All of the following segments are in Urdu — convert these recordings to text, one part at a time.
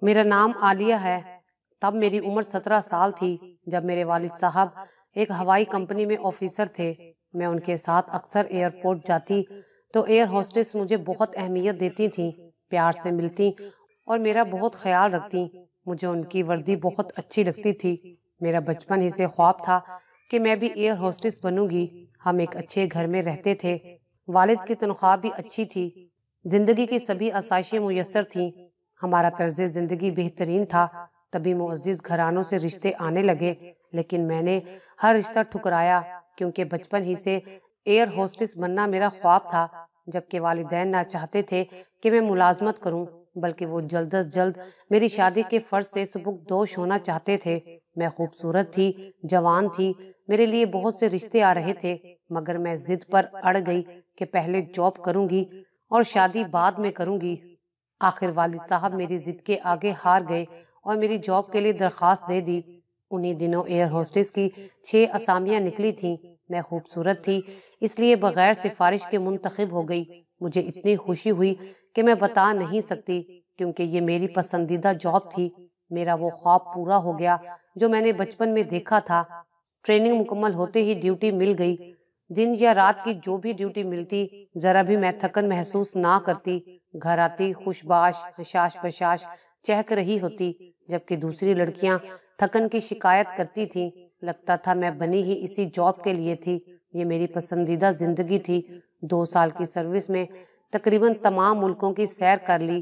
میرا نام عالیہ ہے۔ تب میری عمر 17 سال تھی جب میرے والد صاحب ایک ہوائی کمپنی میں آفیسر تھے۔ میں ان کے ساتھ اکثر ایئرپورٹ جاتی تو ایئر ہوسٹس مجھے بہت اہمیت دیتی تھیں، پیار سے ملتی اور میرا بہت خیال رکھتی۔ مجھے ان کی وردی بہت اچھی لگتی تھی۔ میرا بچپن ہی سے خواب تھا کہ میں بھی ایئر ہوسٹس بنوں گی۔ ہم ایک اچھے گھر میں رہتے تھے، والد کی تنخواہ بھی اچھی تھی، زندگی کی سبھی آسائشیں میسر تھیں، ہمارا طرز زندگی بہترین تھا۔ تبھی معزز گھرانوں سے رشتے آنے لگے، لیکن میں نے ہر رشتہ ٹھکرایا کیونکہ بچپن ہی سے ایئر ہوسٹس بننا میرا خواب تھا۔ جبکہ والدین نہ چاہتے تھے کہ میں ملازمت کروں، بلکہ وہ جلد از جلد میری شادی کے فرض سے سبکدوش ہونا چاہتے تھے۔ میں خوبصورت تھی، جوان تھی، میرے لیے بہت سے رشتے آ رہے تھے، مگر میں ضد پر اڑ گئی کہ پہلے جاب کروں گی اور شادی بعد میں کروں گی۔ آخر والد صاحب میری ضد کے آگے ہار گئے اور میری جاب کے لیے درخواست دے دی۔ انہی دنوں ایئر ہوسٹس کی 6 اسامیاں نکلی تھیں۔ میں خوبصورت تھی، اس لیے بغیر سفارش کے منتخب ہو گئی۔ مجھے اتنی خوشی ہوئی کہ میں بتا نہیں سکتی، کیونکہ یہ میری پسندیدہ جاب تھی۔ میرا وہ خواب پورا ہو گیا جو میں نے بچپن میں دیکھا تھا۔ ٹریننگ مکمل ہوتے ہی ڈیوٹی مل گئی۔ دن یا رات کی جو بھی ڈیوٹی ملتی، ذرا بھی میں تھکن محسوس نہ کرتی۔ گھر آتی خوش باش، حشاش بشاش چہک رہی ہوتی، جبکہ دوسری لڑکیاں تھکن کی شکایت کرتی تھیں۔ لگتا تھا میں بنی ہی اسی جاب کے لیے تھی۔ یہ میری پسندیدہ زندگی تھی۔ 2 سال کی سروس میں تقریباً تمام ملکوں کی سیر کر لی۔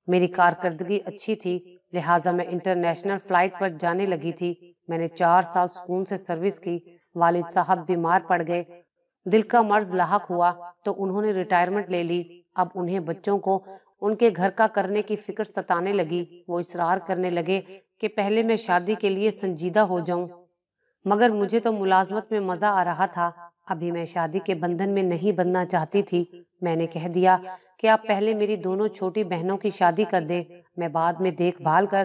میری کارکردگی اچھی تھی، لہٰذا میں انٹرنیشنل فلائٹ پر جانے لگی تھی۔ میں نے 4 سال سکون سے سروس کی۔ والد صاحب بیمار پڑ گئے، دل کا مرض لاحق ہوا تو انہوں نے ریٹائرمنٹ لے لی۔ اب انہیں بچوں کو ان کے گھر کا کرنے کی فکر ستانے لگی۔ وہ اصرار کرنے لگے کہ پہلے میں شادی کے لیے سنجیدہ ہو جاؤں، مگر مجھے تو ملازمت میں مزہ آ رہا تھا۔ ابھی میں شادی کے بندھن میں نہیں بندھنا چاہتی تھی۔ میں نے کہہ دیا کہ آپ پہلے میری دونوں چھوٹی بہنوں کی شادی کر دیں، میں بعد میں دیکھ بھال کر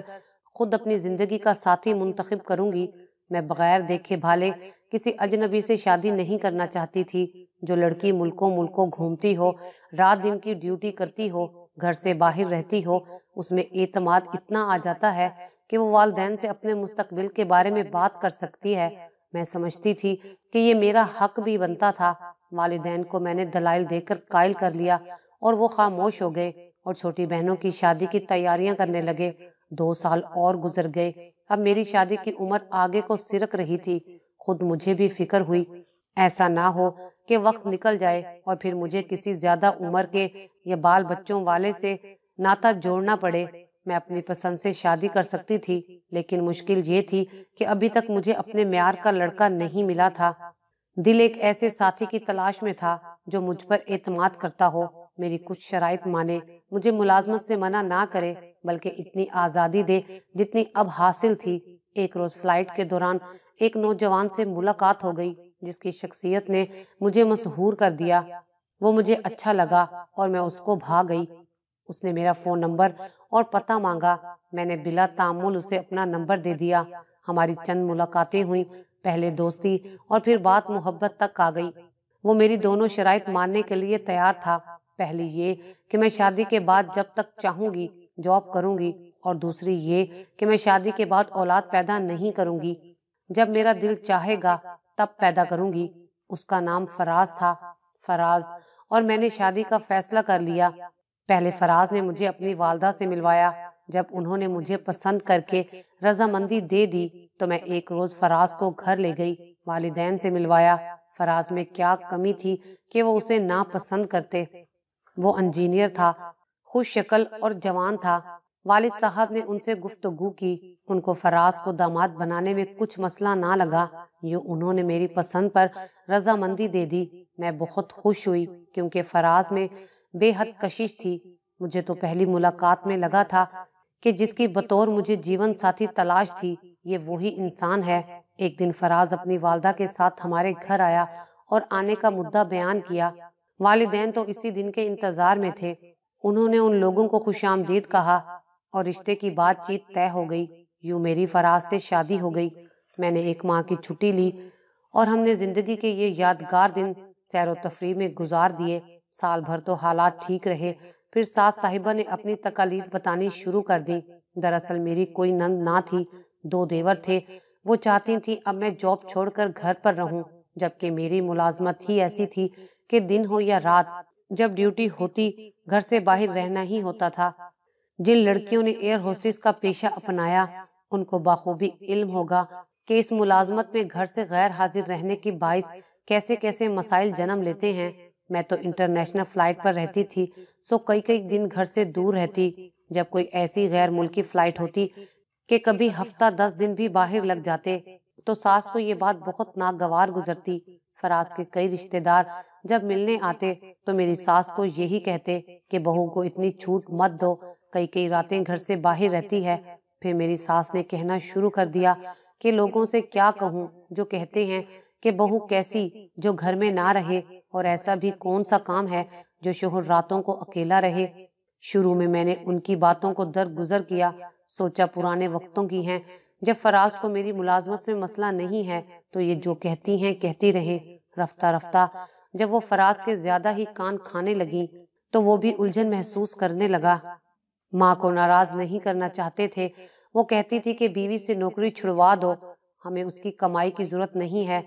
خود اپنی زندگی کا ساتھی منتخب کروں گی۔ میں بغیر دیکھے بھالے کسی اجنبی سے شادی نہیں کرنا چاہتی تھی۔ جو لڑکی ملکوں ملکوں گھومتی ہو، رات دن کی ڈیوٹی کرتی ہو، گھر سے باہر رہتی ہو، اس میں اعتماد اتنا آ جاتا ہے کہ وہ والدین سے اپنے مستقبل کے بارے میں بات کر سکتی ہے۔ میں سمجھتی تھی کہ یہ میرا حق بھی بنتا تھا۔ والدین کو میں نے دلائل دے کر قائل کر لیا اور وہ خاموش ہو گئے اور چھوٹی بہنوں کی شادی کی تیاریاں کرنے لگے۔ 2 سال اور گزر گئے۔ اب میری شادی کی عمر آگے کو سرک رہی تھی۔ خود مجھے بھی فکر ہوئی، ایسا نہ ہو کہ وقت نکل جائے اور پھر مجھے کسی زیادہ عمر کے یا بال بچوں والے سے ناتا جوڑنا پڑے۔ میں اپنی پسند سے شادی کر سکتی تھی، لیکن مشکل یہ تھی کہ ابھی تک مجھے اپنے معیار کا لڑکا نہیں ملا تھا۔ دل ایک ایسے ساتھی کی تلاش میں تھا جو مجھ پر اعتماد کرتا ہو، میری کچھ شرائط مانے، مجھے ملازمت سے منع نہ کرے، بلکہ اتنی آزادی دے جتنی اب حاصل تھی۔ ایک روز فلائٹ کے دوران ایک نوجوان سے ملاقات ہو گئی جس کی شخصیت نے مجھے مسحور کر دیا۔ وہ مجھے اچھا لگا اور میں اس کو بھا گئی۔ اس نے میرا فون نمبر اور پتہ مانگا۔ میں نے بلا تعامل اسے اپنا نمبر دے دیا۔ ہماری چند ملاقاتیں ہوئیں، پہلے دوستی اور پھر بات محبت تک آ گئی۔ وہ میری دونوں شرائط ماننے کے لیے تیار تھا۔ پہلی یہ کہ میں شادی کے بعد جب تک چاہوں گی جاب کروں گی، اور دوسری یہ کہ میں شادی کے بعد اولاد پیدا نہیں کروں گی، جب میرا دل چاہے گا تب پیدا کروں گی۔ اس کا نام فراز تھا۔ فراز اور میں نے شادی کا فیصلہ کر لیا۔ پہلے فراز نے مجھے اپنی والدہ سے ملوایا۔ جب انہوں نے مجھے پسند کر کے رضامندی دے دی تو میں ایک روز فراز کو گھر لے گئی، والدین سے ملوایا۔ فراز میں کیا کمی تھی کہ وہ اسے ناپسند کرتے؟ وہ انجینئر تھا، خوش شکل اور جوان تھا۔ والد صاحب نے ان سے گفتگو کی، ان کو فراز کو داماد بنانے میں کچھ مسئلہ نہ لگا، یوں انہوں نے میری پسند پر رضامندی دے دی۔ میں بہت خوش ہوئی کیونکہ فراز میں بے حد کشش تھی۔ مجھے تو پہلی ملاقات میں لگا تھا کہ جس کی بطور مجھے جیون ساتھی تلاش تھی یہ وہی انسان ہے۔ ایک دن فراز اپنی والدہ کے ساتھ ہمارے گھر آیا اور آنے کا مدعا بیان کیا۔ والدین تو اسی دن کے انتظار میں تھے۔ انہوں نے ان لوگوں کو خوش آمدید کہا اور رشتے کی بات چیت طے ہو گئی۔ یوں میری فراز سے شادی ہو گئی۔ میں نے 1 ماہ کی چھٹی لی اور ہم نے زندگی کے یہ یادگار دن سیر و تفریح میں گزار دیے۔ سال بھر تو حالات ٹھیک رہے، پھر ساس صاحبہ نے اپنی تکالیف بتانی شروع کر دیں۔ دراصل میری کوئی نند نہ تھی، 2 دیور تھے۔ وہ چاہتی تھیں اب میں جاب چھوڑ کر گھر پر رہوں، جبکہ میری ملازمت ہی ایسی تھی کہ دن ہو یا رات، جب ڈیوٹی ہوتی گھر سے باہر رہنا ہی ہوتا تھا۔ جن لڑکیوں نے ایئر ہوسٹس کا پیشہ اپنایا ان کو بخوبی علم ہوگا کہ اس ملازمت میں گھر سے غیر حاضر رہنے کے باعث کیسے کیسے مسائل جنم لیتے ہیں۔ میں تو انٹرنیشنل فلائٹ پر رہتی تھی، سو کئی دن گھر سے دور رہتی۔ جب کوئی ایسی غیر ملکی فلائٹ ہوتی کہ کبھی ہفتہ 10 دن بھی باہر لگ جاتے تو ساس کو یہ بات بہت ناگوار گزرتی۔ فراز کے کئی رشتہ دار جب ملنے آتے تو میری ساس کو یہی کہتے کہ بہو کو اتنی چھوٹ مت دو، کئی راتیں گھر سے باہر رہتی ہے۔ پھر میری ساس نے کہنا شروع کر دیا کہ لوگوں سے کیا کہوں جو کہتے ہیں کہ بہو کیسی جو گھر میں نہ رہے، اور ایسا بھی کون سا کام ہے جو شوہر راتوں کو اکیلا رہے۔ شروع میں نے ان کی باتوں کو درگزر کیا، سوچا پرانے وقتوں کی ہیں، جب فراز کو میری ملازمت سے مسئلہ نہیں ہے تو یہ جو کہتی ہیں کہتی رہیں۔ رفتہ رفتہ جب وہ فراز کے زیادہ ہی کان کھانے لگیں تو وہ بھی الجھن محسوس کرنے لگا۔ ماں کو ناراض نہیں کرنا چاہتے تھے، وہ کہتی تھی کہ بیوی سے نوکری چھڑوا دو، ہمیں اس کی کمائی کی ضرورت نہیں ہے،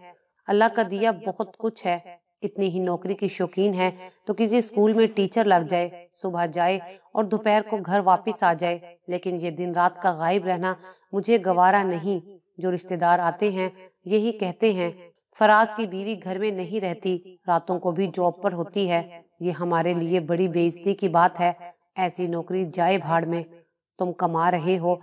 اللہ کا دیا بہت کچھ ہے، اتنی ہی نوکری کی شوقین ہے تو کسی اسکول میں ٹیچر لگ جائے، صبح جائے اور دوپہر کو گھر واپس آ جائے، لیکن یہ دن رات کا غائب رہنا مجھے گوارا نہیں۔ جو رشتہ دار آتے ہیں یہی کہتے ہیں فراز کی بیوی گھر میں نہیں رہتی، راتوں کو بھی جاب پر ہوتی ہے، یہ ہمارے لیے بڑی بے عزتی کی بات ہے، ایسی نوکری جائے بھاڑ میں، تم کما رہے ہو،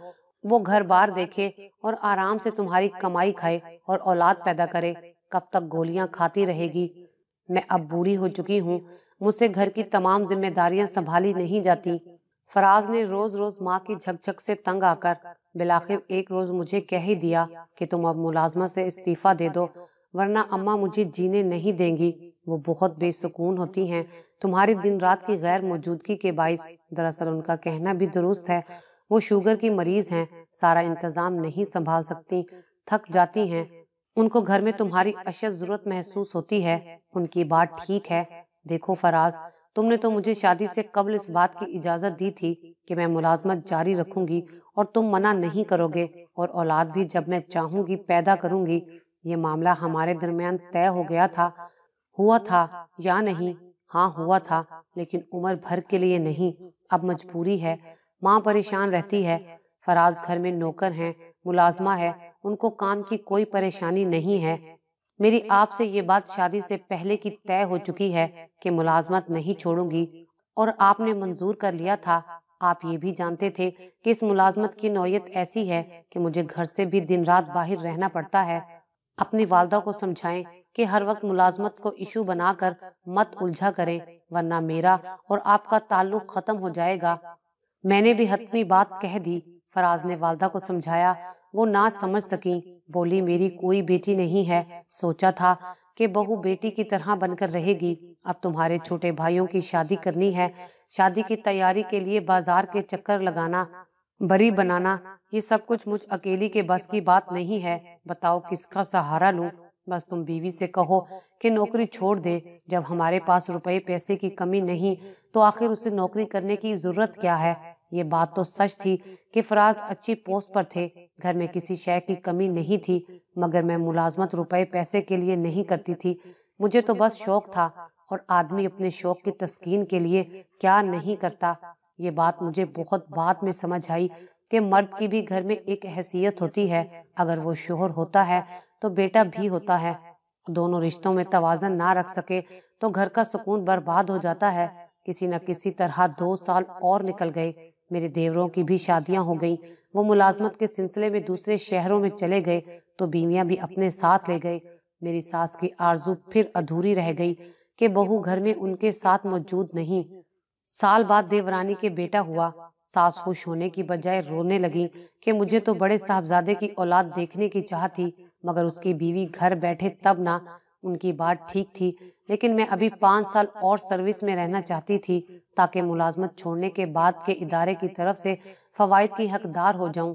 وہ گھر بار دیکھے اور آرام سے تمہاری کمائی کھائے اور اولاد پیدا کرے، کب تک گولیاں کھاتی رہے گی؟ میں اب بوڑھی ہو چکی ہوں، مجھ سے گھر کی تمام ذمہ داریاں سنبھالی نہیں جاتی۔ فراز نے روز ماں کی جھک جھک سے تنگ آ کر بالآخر ایک روز مجھے کہہ ہی دیا کہ تم اب ملازمت سے استعفیٰ دے دو، ورنہ اماں مجھے جینے نہیں دیں گی، وہ بہت بے سکون ہوتی ہیں تمہاری دن رات کی غیر موجودگی کے باعث۔ دراصل ان کا کہنا بھی درست ہے، وہ شوگر کی مریض ہیں، سارا انتظام نہیں سنبھال سکتی، تھک جاتی ہیں، ان کو گھر میں تمہاری اشد ضرورت محسوس ہوتی ہے۔ ان کی بات ٹھیک ہے، دیکھو فراز، تم نے تو مجھے شادی سے قبل اس بات کی اجازت دی تھی کہ میں ملازمت جاری رکھوں گی اور تم منع نہیں کرو گے، اور اولاد بھی جب میں چاہوں گی پیدا کروں گی۔ یہ معاملہ ہمارے درمیان طے ہو گیا تھا، ہوا تھا یا نہیں؟ ہاں ہوا تھا، لیکن عمر بھر کے لیے نہیں، اب مجبوری ہے۔ ماں پریشان رہتی ہے، فراز گھر میں نوکر ہیں، ملازمہ ہے، ان کو کام کی کوئی پریشانی نہیں ہے۔ میری آپ سے یہ بات شادی سے پہلے کی طے ہو چکی ہے کہ ملازمت نہیں چھوڑوں گی، اور آپ نے منظور کر لیا تھا۔ آپ یہ بھی جانتے تھے کہ اس ملازمت کی نوعیت ایسی ہے کہ مجھے گھر سے بھی دن رات باہر رہنا پڑتا ہے۔ اپنی والدہ کو سمجھائیں کہ ہر وقت ملازمت کو ایشو بنا کر مت الجھا کریں، ورنہ میرا اور آپ کا تعلق ختم ہو جائے گا۔ میں نے بھی حتمی بات کہہ دی۔ فراز نے والدہ کو سمجھایا، وہ نہ سمجھ سکیں، بولی میری کوئی بیٹی نہیں ہے، سوچا تھا کہ بہو بیٹی کی طرح بن کر رہے گی، اب تمہارے چھوٹے بھائیوں کی شادی کرنی ہے، شادی کی تیاری کے لیے بازار کے چکر لگانا، بری بنانا، یہ سب کچھ مجھ اکیلی کے بس کی بات نہیں ہے، بتاؤ کس کا سہارا لوں؟ بس تم بیوی سے کہو کہ نوکری چھوڑ دے، جب ہمارے پاس روپے پیسے کی کمی نہیں تو آخر اسے نوکری کرنے کی ضرورت کیا ہے؟ یہ بات تو سچ تھی کہ فراز اچھی پوسٹ پر تھے، گھر میں کسی شے کی کمی نہیں تھی، مگر میں ملازمت روپے پیسے کے لیے نہیں کرتی تھی، مجھے تو بس شوق تھا، اور آدمی اپنے شوق کی تسکین کے لیے کیا نہیں کرتا۔ یہ بات مجھے بہت بعد میں سمجھ آئی کہ مرد کی بھی گھر میں ایک حیثیت ہوتی ہے، اگر وہ شوہر ہوتا ہے تو بیٹا بھی ہوتا ہے، دونوں رشتوں میں توازن نہ رکھ سکے تو گھر کا سکون برباد ہو جاتا ہے۔ کسی نہ کسی طرح 2 سال اور نکل گئے، میرے دیوروں کی بھی شادیاں ہو گئیں، وہ ملازمت کے سلسلے میں دوسرے شہروں میں چلے گئے تو بیویاں بھی اپنے ساتھ لے گئے۔ میری ساس کی آرزو پھر ادھوری رہ گئی کہ بہو گھر میں ان کے ساتھ موجود نہیں۔ سال بعد دیورانی کے بیٹا ہوا، ساس خوش ہونے کی بجائے رونے لگی کہ مجھے تو بڑے صاحبزادے کی اولاد دیکھنے کی چاہ تھی، مگر اس کی بیوی گھر بیٹھے تب نہ۔ ان کی بات ٹھیک تھی، لیکن میں ابھی 5 سال اور سروس میں رہنا چاہتی تھی تاکہ ملازمت چھوڑنے کے بعد کے ادارے کی طرف سے فوائد کی حقدار ہو جاؤں۔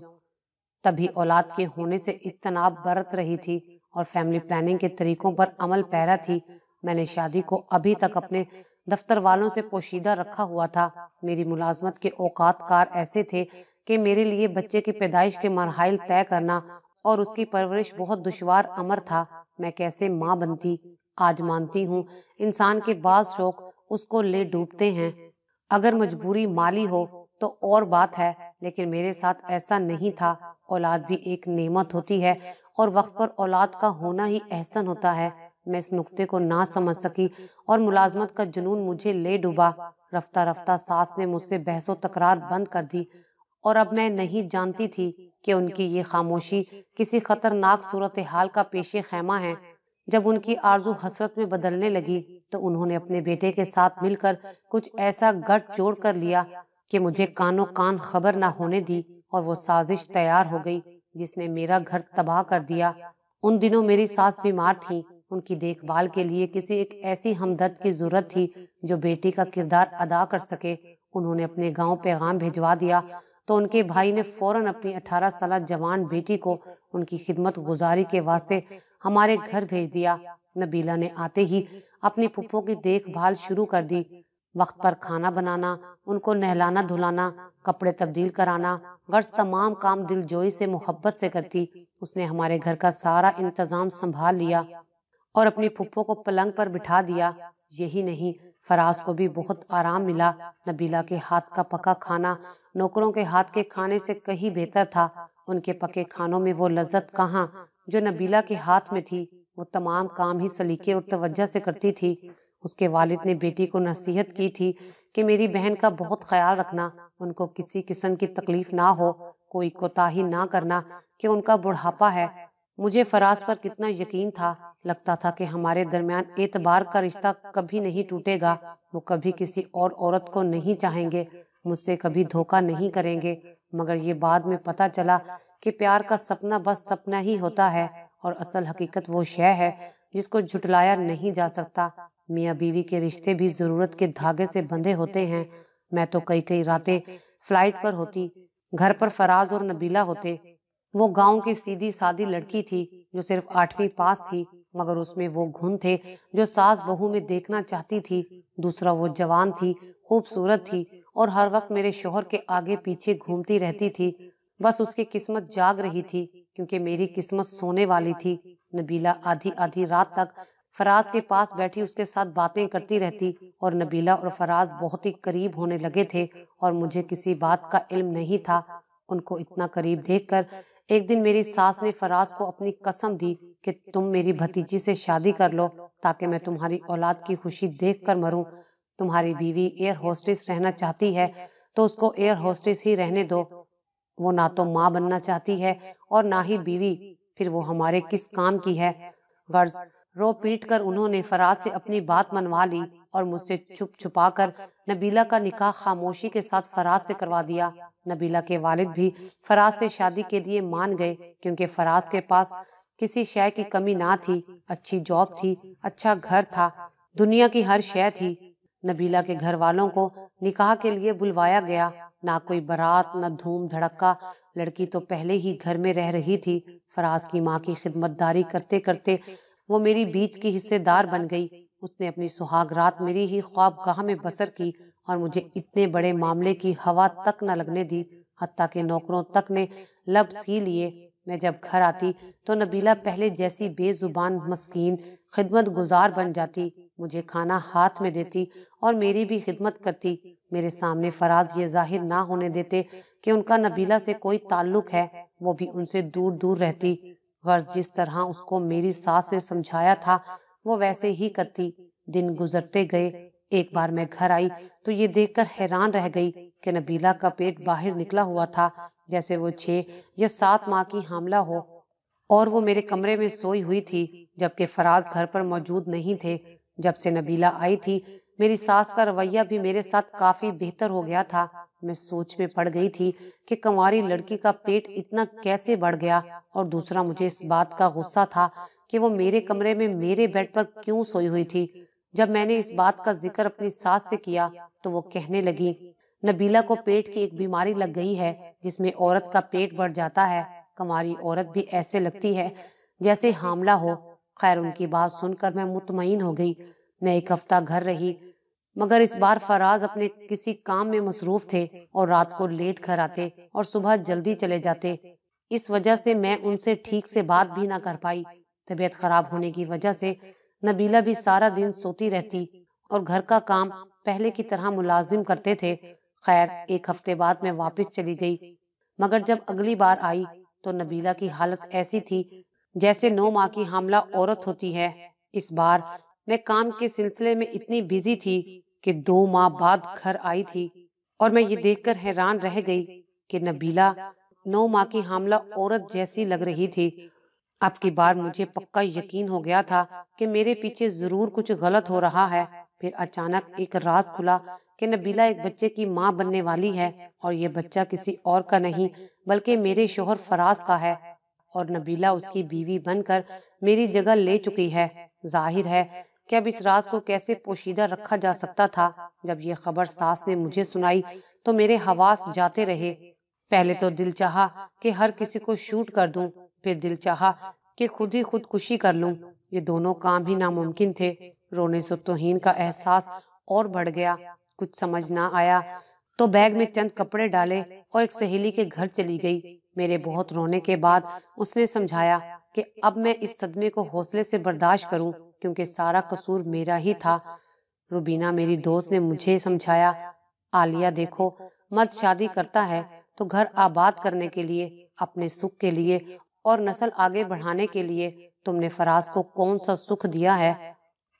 تبھی اولاد کے ہونے سے اجتناب برت رہی تھی اور فیملی پلاننگ کے طریقوں پر عمل پیرا تھی۔ میں نے شادی کو ابھی تک اپنے دفتر والوں سے پوشیدہ رکھا ہوا تھا۔ میری ملازمت کے اوقات کار ایسے تھے کہ میرے لیے بچے کی پیدائش کے مراحل طے کرنا اور اس کی پرورش بہت دشوار امر تھا۔ میں کیسے ماں بنتی؟ آج مانتی ہوں انسان کے بعض شوق اس کو لے ڈوبتے ہیں۔ اگر مجبوری مالی ہو تو اور بات ہے، لیکن میرے ساتھ ایسا نہیں تھا۔ اولاد بھی ایک نعمت ہوتی ہے اور وقت پر اولاد کا ہونا ہی احسن ہوتا ہے۔ میں اس نقطے کو نہ سمجھ سکی اور ملازمت کا جنون مجھے لے ڈوبا۔ رفتہ رفتہ ساس نے مجھ سے بحث و تکرار بند کر دی اور اب میں نہیں جانتی تھی کہ ان کی یہ خاموشی کسی خطرناک صورتحال کا پیش خیمہ ہے۔ جب ان کی آرزو حسرت میں بدلنے لگی تو انہوں نے اپنے بیٹے کے ساتھ مل کر کچھ ایسا گٹھ جوڑ کر لیا کہ مجھے کانوں کان خبر نہ ہونے دی، اور وہ سازش تیار ہو گئی جس نے میرا گھر تباہ کر دیا۔ ان دنوں میری ساس بیمار تھی۔ ان کی دیکھ بھال کے لیے کسی ایک ایسی ہمدرد کی ضرورت تھی جو بیٹی کا کردار ادا کر سکے۔ انہوں نے اپنے گاؤں پیغام بھجوا دیا تو ان کے بھائی نے فوراً اپنی 18 سالہ جوان بیٹی کو ان کی خدمت گزاری کے واسطے ہمارے گھر بھیج دیا۔ نبیلہ نے آتے ہی اپنی پھپھو کی دیکھ بھال شروع کر دی۔ وقت پر کھانا بنانا، ان کو نہلانا دھلانا، کپڑے تبدیل کرانا، غرض تمام کام دل جوئی سے محبت سے کرتی۔ اس نے ہمارے گھر کا سارا انتظام سنبھال لیا اور اپنی پھپھو کو پلنگ پر بٹھا دیا۔ یہی نہیں، فراز کو بھی بہت آرام ملا۔ نبیلہ کے ہاتھ کا پکا کھانا نوکروں کے ہاتھ کے کھانے سے کہیں بہتر تھا۔ ان کے پکے کھانوں میں وہ لذت کہاں جو نبیلہ کے ہاتھ میں تھی۔ وہ تمام کام ہی سلیقے اور توجہ سے کرتی تھی۔ اس کے والد نے بیٹی کو نصیحت کی تھی کہ میری بہن کا بہت خیال رکھنا، ان کو کسی قسم کی تکلیف نہ ہو، کوئی کوتاہی نہ کرنا کہ ان کا بڑھاپا ہے۔ مجھے فراز پر کتنا یقین تھا، لگتا تھا کہ ہمارے درمیان اعتبار کا رشتہ کبھی نہیں ٹوٹے گا۔ وہ کبھی کسی اور عورت کو نہیں چاہیں گے، مجھ سے کبھی دھوکہ نہیں کریں گے۔ مگر یہ بعد میں پتہ چلا کہ پیار کا سپنا بس سپنا ہی ہوتا ہے اور اصل حقیقت وہ شے ہے جس کو جھٹلایا نہیں جا سکتا۔ میاں بیوی کے رشتے بھی ضرورت کے دھاگے سے بندھے ہوتے ہیں۔ میں تو کئی راتیں فلائٹ پر ہوتی، گھر پر فراز اور نبیلہ ہوتے۔ وہ گاؤں کی سیدھی سادی لڑکی تھی جو صرف 8ویں پاس تھی، مگر اس میں وہ گن تھے جو ساس بہو میں دیکھنا چاہتی تھی۔ دوسرا، وہ جوان تھی، خوبصورت تھی اور ہر وقت میرے شوہر کے آگے پیچھے گھومتی رہتی تھی۔ بس اس کی قسمت جاگ رہی تھی کیونکہ میری قسمت سونے والی تھی۔ نبیلہ آدھی رات تک فراز کے پاس بیٹھی اس کے ساتھ باتیں کرتی رہتی، اور نبیلہ اور فراز بہت ہی قریب ہونے لگے تھے اور مجھے کسی بات کا علم نہیں تھا۔ ان کو اتنا قریب دیکھ کر ایک دن میری ساس نے فراز کو اپنی قسم دی کہ تم میری بھتیجی سے شادی کر لو تاکہ میں تمہاری اولاد کی خوشی دیکھ کر مروں۔ تمہاری بیوی ایئر ہوسٹس رہنا چاہتی ہے تو اس کو ایئر ہوسٹس ہی رہنے دو۔ وہ نہ تو ماں بننا چاہتی ہے اور نہ ہی بیوی، پھر وہ ہمارے کس کام کی ہے؟ غرض رو پیٹ کر انہوں نے فراز سے اپنی بات منوا لی اور مجھ سے چھپ چھپا کر نبیلہ کا نکاح خاموشی کے ساتھ فراز سے کروا دیا۔ نبیلہ کے والد بھی فراز سے شادی کے لیے مان گئے کیونکہ فراز کے پاس کسی شے کی کمی نہ تھی، اچھی جاب تھی، اچھا گھر تھا، دنیا کی ہر شے تھی۔ نبیلہ کے گھر والوں کو نکاح کے لیے بلوایا گیا، نہ کوئی بارات نہ دھوم دھڑکا، لڑکی تو پہلے ہی گھر میں رہ رہی تھی۔ فراز کی ماں کی خدمت داری کرتے کرتے وہ میری بیچ کی حصے دار بن گئی۔ اس نے اپنی سہاگ رات میری ہی خوابگاہ میں بسر کی اور مجھے اتنے بڑے معاملے کی ہوا تک نہ لگنے دی، حتیٰ کہ نوکروں تک نے لب سی لیے۔ میں جب گھر آتی تو نبیلہ پہلے جیسی بے زبان مسکین خدمت گزار بن جاتی، مجھے کھانا ہاتھ میں دیتی اور میری بھی خدمت کرتی۔ میرے سامنے فراز یہ ظاہر نہ ہونے دیتے کہ ان کا نبیلہ سے کوئی تعلق ہے، وہ بھی ان سے دور دور رہتی۔ غرض جس طرح اس کو میری ساس نے سمجھایا تھا وہ ویسے ہی کرتی۔ دن گزرتے گئے، ایک بار میں گھر آئی تو یہ دیکھ کر حیران رہ گئی کہ نبیلہ کا پیٹ باہر نکلا ہوا تھا جیسے وہ 6 یا 7 ماہ کی حاملہ ہو، اور وہ میرے کمرے میں سوئی ہوئی تھی جبکہ فراز گھر پر موجود نہیں تھے۔ جب سے نبیلہ آئی تھی میری ساس کا رویہ بھی میرے ساتھ کافی بہتر ہو گیا تھا۔ میں سوچ میں پڑ گئی تھی کہ کنواری لڑکی کا پیٹ اتنا کیسے بڑھ گیا، اور دوسرا مجھے اس بات کا غصہ تھا کہ وہ میرے کمرے میں میرے بیڈ پر کیوں سوئی ہوئی تھی۔ جب میں نے اس بات کا ذکر اپنی ساس سے کیا تو وہ کہنے لگی، نبیلہ کو پیٹ کی ایک بیماری لگ گئی ہے جس میں عورت کا پیٹ بڑھ جاتا ہے، کنواری عورت بھی ایسے لگتی ہے جیسے حاملہ ہو۔ خیر ان کی بات سن کر میں مطمئن ہو گئی۔ میں ایک ہفتہ گھر رہی مگر اس بار فراز اپنے کسی کام میں مصروف تھے اور رات کو لیٹ گھر آتے اور صبح جلدی چلے جاتے۔ اس وجہ سے میں ان سے ٹھیک سے بات بھی نہ کر پائی۔ طبیعت خراب ہونے کی وجہ سے نبیلہ بھی سارا دن سوتی رہتی اور گھر کا کام پہلے کی طرح ملازم کرتے تھے۔ خیر، ایک ہفتے بعد میں واپس چلی گئی، مگر جب اگلی بار آئی تو نبیلہ کی حالت ایسی تھی جیسے 9 ماہ کی حاملہ عورت ہوتی ہے۔ اس بار میں کام کے سلسلے میں اتنی بزی تھی کہ 2 ماہ بعد گھر آئی تھی، اور میں یہ دیکھ کر حیران رہ گئی کہ نبیلہ 9 ماہ کی حاملہ عورت جیسی لگ رہی تھی۔ اب کی بار مجھے پکا یقین ہو گیا تھا کہ میرے پیچھے ضرور کچھ غلط ہو رہا ہے۔ پھر اچانک ایک راز کھلا کہ نبیلہ ایک بچے کی ماں بننے والی ہے، اور یہ بچہ کسی اور کا نہیں بلکہ میرے شوہر فراز کا ہے، اور نبیلہ اس کی بیوی بن کر میری جگہ لے چکی ہے۔ ظاہر ہے کہ اب اس راز کو کیسے پوشیدہ رکھا جا سکتا تھا۔ جب یہ خبر ساس نے مجھے سنائی تو میرے حواس جاتے رہے۔ پہلے تو دل چاہا کہ ہر کسی کو شوٹ کر دوں، پھر دل چاہا کہ خود ہی خودکشی کر لوں۔ یہ دونوں کام ہی ناممکن تھے۔ رونے سے توہین کا احساس اور بڑھ گیا۔ کچھ سمجھ نہ آیا تو بیگ میں چند کپڑے ڈالے اور ایک سہیلی کے گھر چلی گئی۔ میرے بہت رونے کے بعد اس نے سمجھایا کہ اب میں اس صدمے کو حوصلے سے برداشت کروں، کیونکہ سارا قصور میرا ہی تھا۔ روبینہ میری دوست نے مجھے سمجھایا، عالیہ دیکھو، مرد شادی کرتا ہے تو گھر آباد کرنے کے لیے، اپنے سکھ کے لیے اور نسل آگے بڑھانے کے لیے۔ تم نے فراز کو کون سا سکھ دیا ہے؟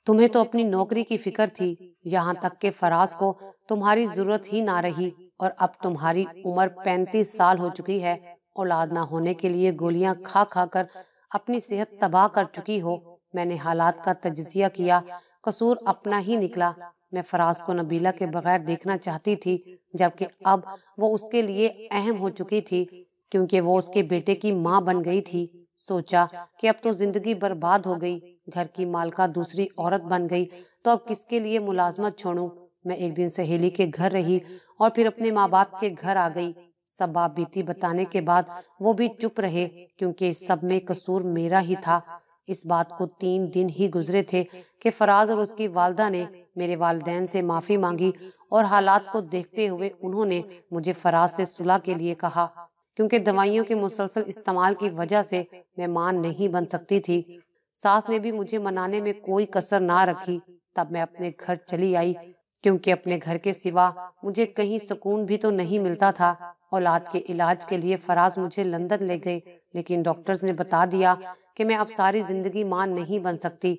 تمہیں تو اپنی نوکری کی فکر تھی، یہاں تک کہ فراز کو تمہاری ضرورت ہی نہ رہی، اور اب تمہاری عمر 35 سال ہو چکی ہے۔ اولاد نہ ہونے کے لیے گولیاں کھا کھا کر اپنی صحت تباہ کر چکی ہو۔ میں نے حالات کا تجزیہ کیا، قصور اپنا ہی نکلا۔ میں فراز کو نبیلہ کے بغیر دیکھنا چاہتی تھی، جبکہ اب وہ اس کے لیے اہم ہو چکی تھی، کیونکہ وہ اس کے بیٹے کی ماں بن گئی تھی۔ سوچا کہ اب تو زندگی برباد ہو گئی، گھر کی مالکہ دوسری عورت بن گئی، تو اب کس کے لیے ملازمت چھوڑوں۔ میں ایک دن سہیلی کے گھر رہی اور پھر اپنے ماں باپ کے گھر آ گئی۔ سب بات بیتی بتانے کے بعد وہ بھی چپ رہے، کیونکہ اس سب میں قصور میرا ہی تھا۔ اس بات کو 3 دن ہی گزرے تھے کہ فراز اور اس کی والدہ نے میرے والدین سے معافی مانگی، اور حالات کو دیکھتے ہوئے انہوں نے مجھے فراز سے صلح کے لیے کہا، کیونکہ دوائیوں کے مسلسل استعمال کی وجہ سے میں ماں نہیں بن سکتی تھی۔ ساس نے بھی مجھے منانے میں کوئی کسر نہ رکھی۔ تب میں اپنے گھر چلی آئی، کیونکہ اپنے گھر کے سوا مجھے کہیں سکون بھی تو نہیں ملتا تھا۔ اولاد کے علاج کے لیے فراز مجھے لندن لے گئے، لیکن ڈاکٹرز نے بتا دیا کہ میں اب ساری زندگی ماں نہیں بن سکتی۔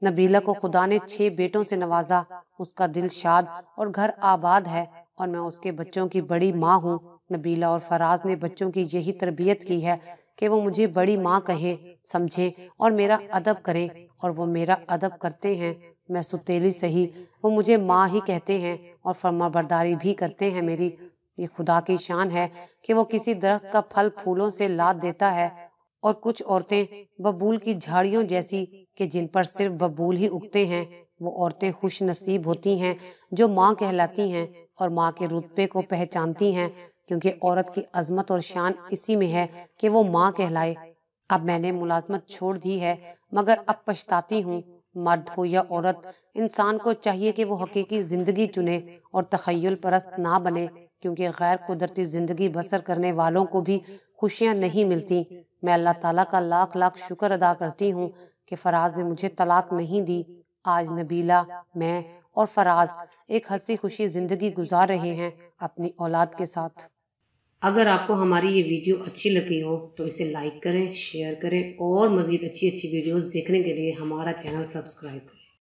نبیلہ کو خدا نے 6 بیٹوں سے نوازا، اس کا دل شاد اور گھر آباد ہے، اور میں اس کے بچوں کی بڑی ماں ہوں۔ نبیلہ اور فراز نے بچوں کی یہی تربیت کی ہے کہ وہ مجھے بڑی ماں کہیں، سمجھیں اور میرا ادب کریں، اور وہ میرا ادب کرتے ہیں۔ میں ستیلی سہی، وہ مجھے ماں ہی کہتے ہیں اور فرما برداری بھی کرتے ہیں میری۔ یہ خدا کی شان ہے کہ وہ کسی درخت کا پھل پھولوں سے لاد دیتا ہے، اور کچھ عورتیں ببول کی جھاڑیوں جیسی کہ جن پر صرف ببول ہی اگتے ہیں، وہ عورتیں خوش نصیب ہوتی ہیں جو ماں کہلاتی ہیں اور ماں کے رتبے کو پہچانتی ہیں، کیونکہ عورت کی عظمت اور شان اسی میں ہے کہ وہ ماں کہلائے۔ اب میں نے ملازمت چھوڑ دی ہے، مگر اب پچھتاتی ہوں۔ مرد ہو یا عورت، انسان کو چاہیے کہ وہ حقیقی زندگی چنے اور تخیل پرست نہ بنے، کیونکہ غیر قدرتی زندگی بسر کرنے والوں کو بھی خوشیاں نہیں ملتی۔ میں اللہ تعالیٰ کا لاکھ لاکھ شکر ادا کرتی ہوں کہ فراز نے مجھے طلاق نہیں دی۔ آج نبیلہ، میں اور فراز ایک ہنسی خوشی زندگی گزار رہے ہیں اپنی اولاد کے ساتھ۔ اگر آپ کو ہماری یہ ویڈیو اچھی لگی ہو تو اسے لائک کریں، شیئر کریں، اور مزید اچھی ویڈیوز دیکھنے کے لیے ہمارا چینل سبسکرائب کریں۔